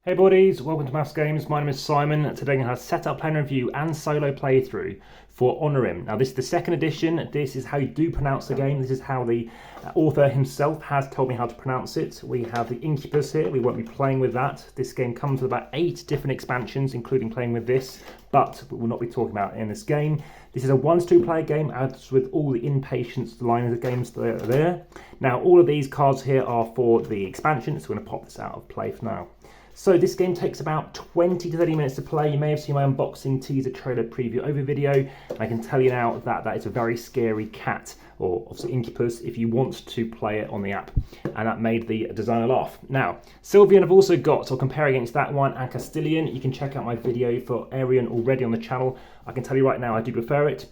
Hey buddies, welcome to AmassGames. My name is Simon. Today I'm going to set up, plan review and solo playthrough for Onirim. Now this is the second edition. This is how you do pronounce the game. This is how the author himself has told me how to pronounce it. We have the Incubus here. We won't be playing with that. This game comes with about 8 different expansions, including playing with this, but we will not be talking about it in this game. This is a 1 to 2 player game, as with all the Impatience line of games that are there. Now all of these cards here are for the expansion, so we're going to pop this out of play for now. So this game takes about 20 to 30 minutes to play. You may have seen my unboxing, teaser, trailer, preview, over video. And I can tell you now that that is a very scary cat, or obviously Incubus, if you want to play it on the app. And that made the designer laugh. Now, Sylvian I've also got, so I'll compare against that one, and Castilian. You can check out my video for Aryan already on the channel. I can tell you right now, I do prefer it.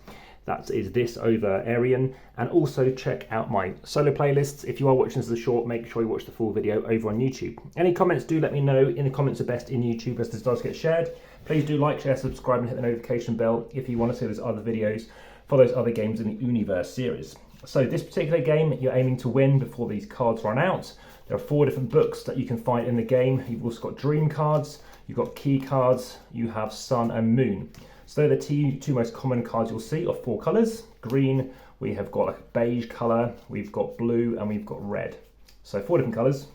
That is this over Aryan. And also check out my solo playlists. If you are watching this as a short, make sure you watch the full video over on YouTube. Any comments, do let me know. In the comments are best in YouTube, as this does get shared. Please do like, share, subscribe and hit the notification bell if you want to see those other videos for those other games in the Universe series. So this particular game, you're aiming to win before these cards run out. There are 4 different books that you can find in the game. You've also got dream cards, you've got key cards, you have sun and moon. So the two most common cards you'll see are 4 colours. Green, we have got a beige colour, we've got blue and we've got red. So 4 different colours.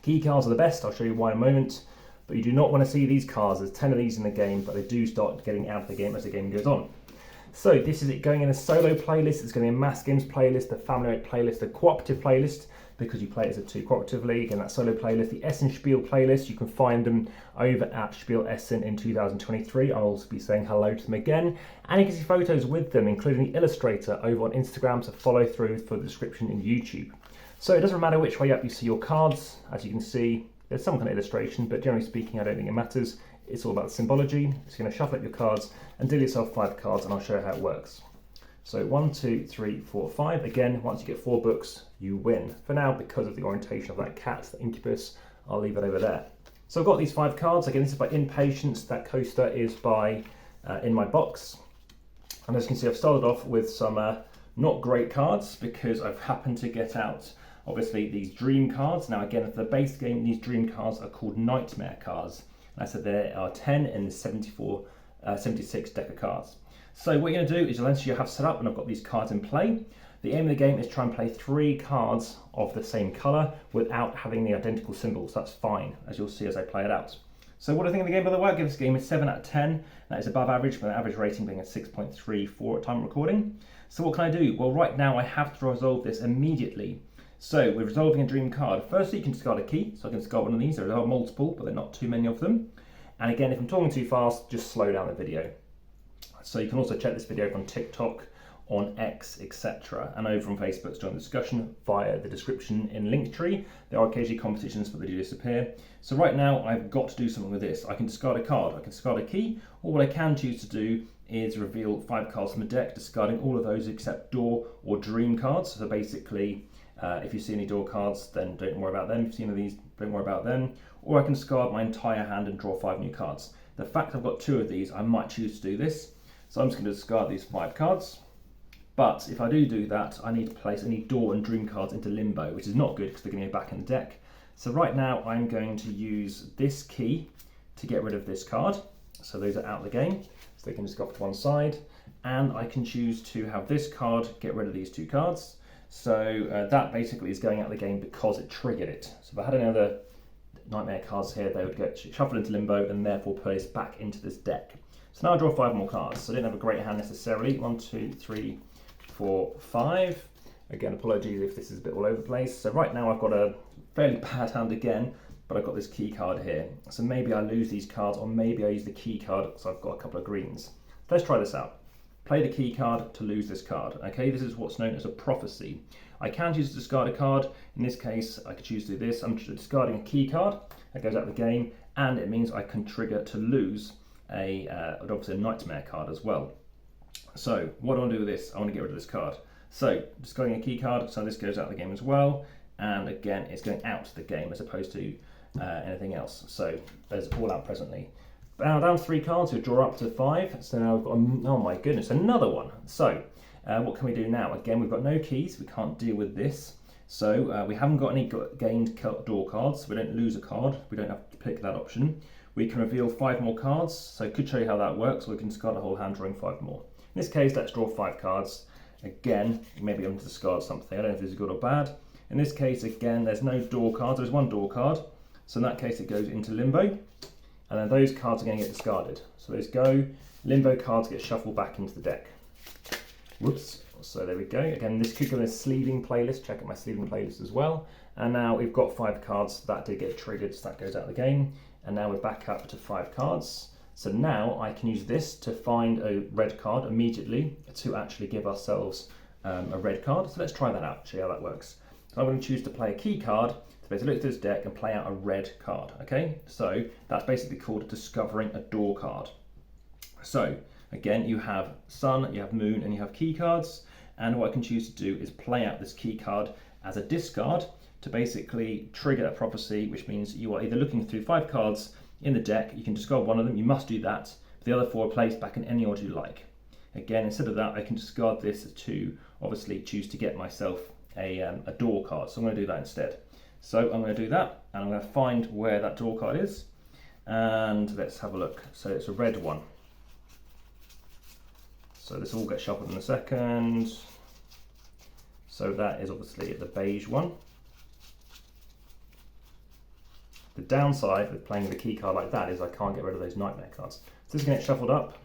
Key cards are the best, I'll show you why in a moment. But you do not want to see these cards. There's 10 of these in the game, but they do start getting out of the game as the game goes on. So this is it going in a solo playlist, it's going to be a AmassGames playlist, a family playlist, a cooperative playlist, because you play it as a 2 cooperatively. Again, that solo playlist, the Essen Spiel playlist, you can find them over at Spiel Essen in 2023. I'll also be saying hello to them again. And you can see photos with them, including the illustrator over on Instagram, so follow through for the description in YouTube. So it doesn't matter which way up you see your cards. As you can see, there's some kind of illustration, but generally speaking, I don't think it matters. It's all about the symbology. So you're going to shuffle up your cards and deal yourself 5 cards, and I'll show you how it works. So 1, 2, 3, 4, 5. Again, once you get 4 books, you win. For now, because of the orientation of that cat, the Incubus, I'll leave it over there. So I've got these 5 cards. Again, this is by Impatience. That coaster is by In My Box. And as you can see, I've started off with some not great cards, because I've happened to get out, obviously, these dream cards. Now, again, for the base game, these dream cards are called nightmare cards. And I said there are 10 in the 76 deck of cards. So what you're going to do is you'll enter your have set up, and I've got these cards in play. The aim of the game is try and play 3 cards of the same colour without having the identical symbols. That's fine, as you'll see as I play it out. So what do I think of the game, by the way? I give this game a 7 out of 10. That is above average, with an average rating being a 6.34 at time of recording. So what can I do? Well, right now I have to resolve this immediately. So we're resolving a dream card. Firstly, you can discard a key. So I can discard one of these. There are multiple, but there are not too many of them. And again, if I'm talking too fast, just slow down the video. So you can also check this video on TikTok, on X, etc. and over on Facebook to join the discussion via the description in Linktree. There are occasionally competitions, but they do disappear. So right now I've got to do something with this. I can discard a card, I can discard a key, or what I can choose to do is reveal 5 cards from the deck, discarding all of those except door or dream cards. So basically, if you see any door cards, then don't worry about them. If you see any of these, don't worry about them. Or I can discard my entire hand and draw 5 new cards. The fact I've got 2 of these, I might choose to do this. So I'm just going to discard these 5 cards. But if I do that, I need to place any door and dream cards into limbo, which is not good because they're going to go back in the deck. So right now I'm going to use this key to get rid of this card. So those are out of the game. So they can just go off to one side. And I can choose to have this card get rid of these 2 cards. So that basically is going out of the game because it triggered it. So if I had any other nightmare cards here, they would get shuffled into limbo and therefore placed back into this deck. So now I draw 5 more cards. So I didn't have a great hand necessarily. 1, 2, 3, 4, 5. Again, apologies if this is a bit all over the place. So right now I've got a fairly bad hand again, but I've got this key card here. So maybe I lose these cards, or maybe I use the key card because I've got a couple of greens. Let's try this out. Play the key card to lose this card. Okay, this is what's known as a prophecy. I can choose to discard a card. In this case, I could choose to do this. I'm discarding a key card. That goes out of the game, and it means I can trigger to lose obviously a nightmare card as well. So what do I want to do with this? I want to get rid of this card. So discarding a key card, so this goes out of the game as well. And again, it's going out of the game as opposed to anything else. So there's all out presently. Now down to 3 cards, we draw up to 5. So now we've got, oh my goodness, another one. So what can we do now? Again, we've got no keys. We can't deal with this. So we haven't got any gained door cards, so we don't lose a card. We don't have to pick that option. We can reveal 5 more cards, so I could show you how that works, or we can discard the whole hand drawing 5 more. In this case, let's draw 5 cards. Again, maybe I'm going to discard something. I don't know if this is good or bad. In this case, again, there's no door cards. There's 1 door card. So in that case, it goes into limbo. And then those cards are going to get discarded. So those go. Limbo cards get shuffled back into the deck. Whoops. So there we go. Again, this could go in a sleeving playlist. Check out my sleeving playlist as well. And now we've got 5 cards. That did get triggered, so that goes out of the game. And now we're back up to 5 cards. So now I can use this to find a red card immediately to actually give ourselves a red card. So let's try that out, show you how that works. So I'm going to choose to play a key card to basically look through this deck and play out a red card. Okay, so that's basically called discovering a door card. So again, you have sun, you have moon, and you have key cards. And what I can choose to do is play out this key card as a discard to basically trigger a prophecy, which means you are either looking through 5 cards in the deck, you can discard one of them, you must do that, but the other 4 are placed back in any order you like. Again, instead of that, I can discard this to obviously choose to get myself a door card, so I'm going to do that instead. So I'm going to do that, and I'm going to find where that door card is, and let's have a look. So it's a red one. So this all gets shuffled in a second. So that is obviously the beige one. The downside with playing the key card like that is I can't get rid of those nightmare cards. So this is going to get shuffled up,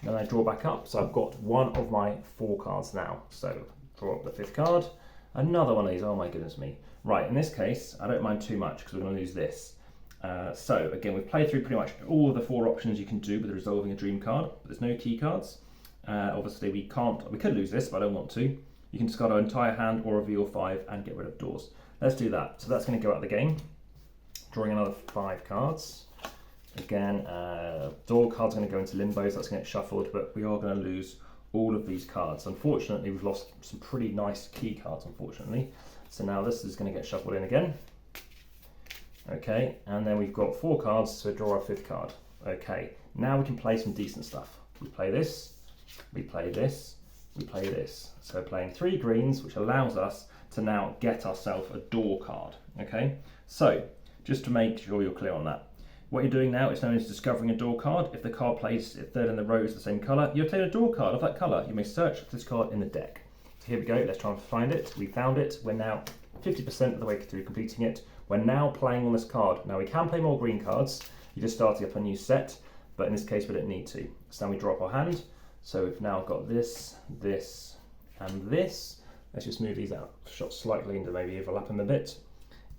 and then I draw back up. So I've got 1 of my 4 cards now. So draw up the 5th card, another one of these, oh my goodness me. Right, in this case, I don't mind too much because we're going to lose this. So again, we've played through pretty much all of the 4 options you can do with resolving a dream card, but there's no key cards. Obviously we could lose this, but I don't want to. You can discard our entire hand or reveal 5 and get rid of doors. Let's do that. So that's going to go out of the game. Drawing another 5 cards. Again, door cards are going to go into limbo, so that's going to get shuffled, but we are going to lose all of these cards. Unfortunately, we've lost some pretty nice key cards, unfortunately. So now this is going to get shuffled in again. Okay, and then we've got 4 cards to draw our 5th card. Okay, now we can play some decent stuff. We play this, we play this, we play this. So playing 3 greens, which allows us to now get ourselves a door card. Okay, so just to make sure you're clear on that. What you're doing now is known as discovering a door card. If the card placed 3rd in the row is the same colour, you obtain a door card of that colour. You may search for this card in the deck. So here we go, let's try and find it. We found it. We're now 50% of the way through completing it. We're now playing on this card. Now we can play more green cards. You're just starting up a new set, but in this case we don't need to. So now we draw up our hand. So we've now got this, this, and this. Let's just move these out, shot slightly into maybe overlap them a bit.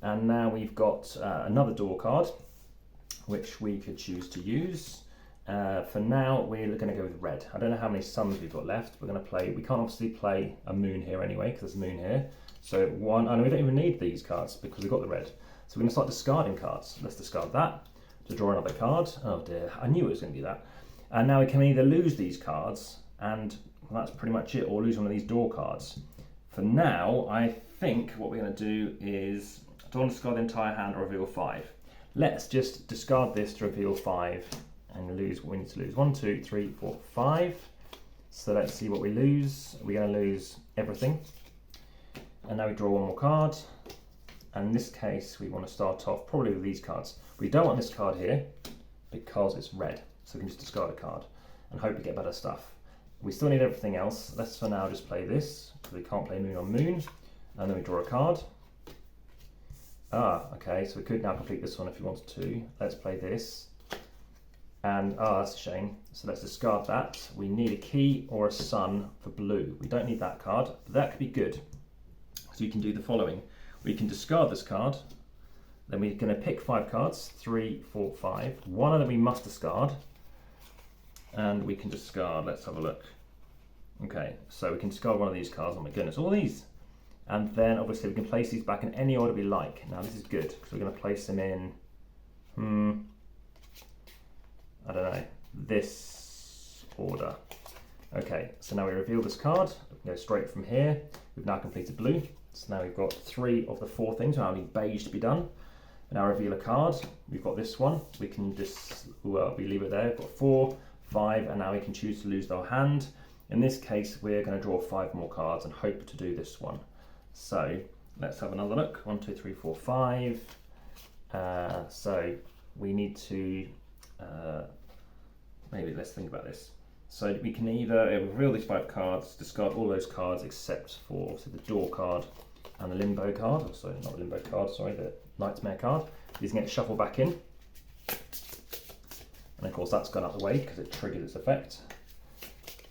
And now we've got another door card, which we could choose to use. For now, we're going to go with red. I don't know how many suns we've got left. We're going to play, we can't obviously play a moon here anyway, because there's a moon here. So one, and we don't even need these cards because we've got the red. So we're going to start discarding cards. Let's discard that to draw another card. Oh dear, I knew it was going to be that. And now we can either lose these cards, and well, that's pretty much it, or lose one of these door cards. For now, I think what we're going to do is don't discard the entire hand or reveal 5. Let's just discard this to reveal 5 and lose what we need to lose. 1, 2, 3, 4, 5. So let's see what we lose. We're going to lose everything. And now we draw 1 more card. And in this case, we want to start off probably with these cards. We don't want this card here because it's red. So we can just discard a card and hope we get better stuff. We still need everything else. Let's for now just play this because we can't play moon on moon. And then we draw a card. Okay, so we could now complete this one if we wanted to. Let's play this. And, that's a shame. So let's discard that. We need a key or a sun for blue. We don't need that card, but that could be good. So you can do the following. We can discard this card. Then we're going to pick 5 cards. 3, 4, 5. One of them we must discard. And we can discard, let's have a look. Okay, so we can discard one of these cards. Oh my goodness, all these. And then obviously we can place these back in any order we like. Now this is good because we're going to place them in, I don't know, this order. Okay, so now we reveal this card. We can go straight from here. We've now completed blue. So now we've got 3 of the 4 things. We now need beige to be done. Now reveal a card. We've got this one. We can just, well, we leave it there. We've got 4, 5, and now we can choose to lose our hand. In this case, we're going to draw 5 more cards and hope to do this one. So let's have another look. 1, 2, 3, 4, 5. So we need to, maybe let's think about this. So we can either reveal these 5 cards, discard all those cards except for obviously the door card and the limbo card. Oh, sorry, not the limbo card, sorry, the nightmare card. These can get shuffled back in. And of course that's gone out the way because it triggered its effect.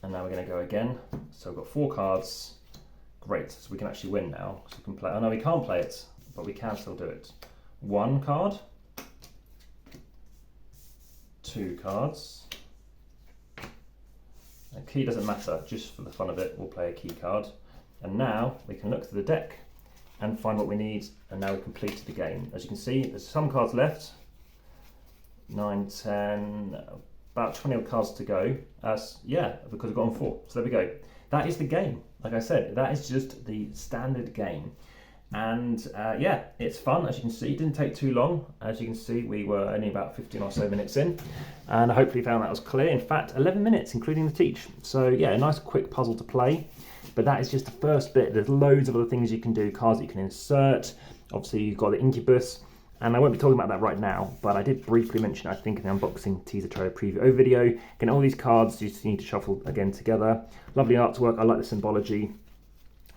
And now we're going to go again. So we've got 4 cards. Great, so we can actually win now. So we can play. Oh no, we can't play it, but we can still do it. 1 card. 2 cards. A key doesn't matter, just for the fun of it, we'll play a key card. And now we can look through the deck and find what we need, and now we've completed the game. As you can see, there's some cards left. 9, 10, about 20 odd cards to go. Yeah, because we've got on 4. So there we go. That is the game. Like I said, that is just the standard game. And yeah, it's fun, as you can see. It didn't take too long. As you can see, we were only about 15 or so minutes in. And I hopefully found that was clear. In fact, 11 minutes, including the teach. So yeah, a nice quick puzzle to play. But that is just the first bit. There's loads of other things you can do, cards that you can insert. Obviously, you've got the incubus. And I won't be talking about that right now, but I did briefly mention, I think, in the unboxing teaser trailer preview over video. Again, all these cards you just need to shuffle again together. Lovely artwork. I like the symbology.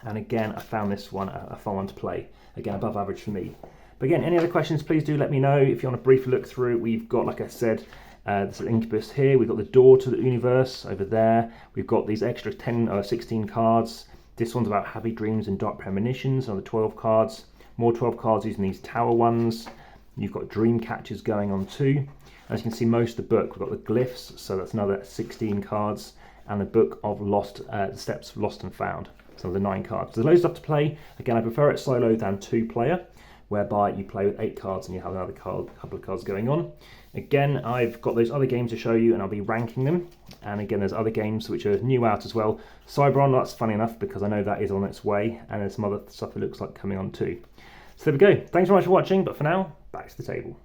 And again, I found this one a fun one to play. Again, above average for me. But again, any other questions, please do let me know. If you want to briefly look through, we've got, like I said, this incubus here. We've got the door to the universe over there. We've got these extra 10 or 16 cards. This one's about happy dreams and dark premonitions, another 12 cards. More 12 cards using these tower ones. You've got dream catchers going on too. As you can see, most of the book, we've got the glyphs, so that's another 16 cards, and the book of the steps of lost and found. So the 9 cards. There's loads of stuff to play. Again, I prefer it solo than 2-player, whereby you play with 8 cards and you have another couple of cards going on. Again, I've got those other games to show you and I'll be ranking them. And again, there's other games which are new out as well. Cyberon, that's funny enough because I know that is on its way, and there's some other stuff that looks like coming on too. So there we go. Thanks very much for watching, but for now, back to the table.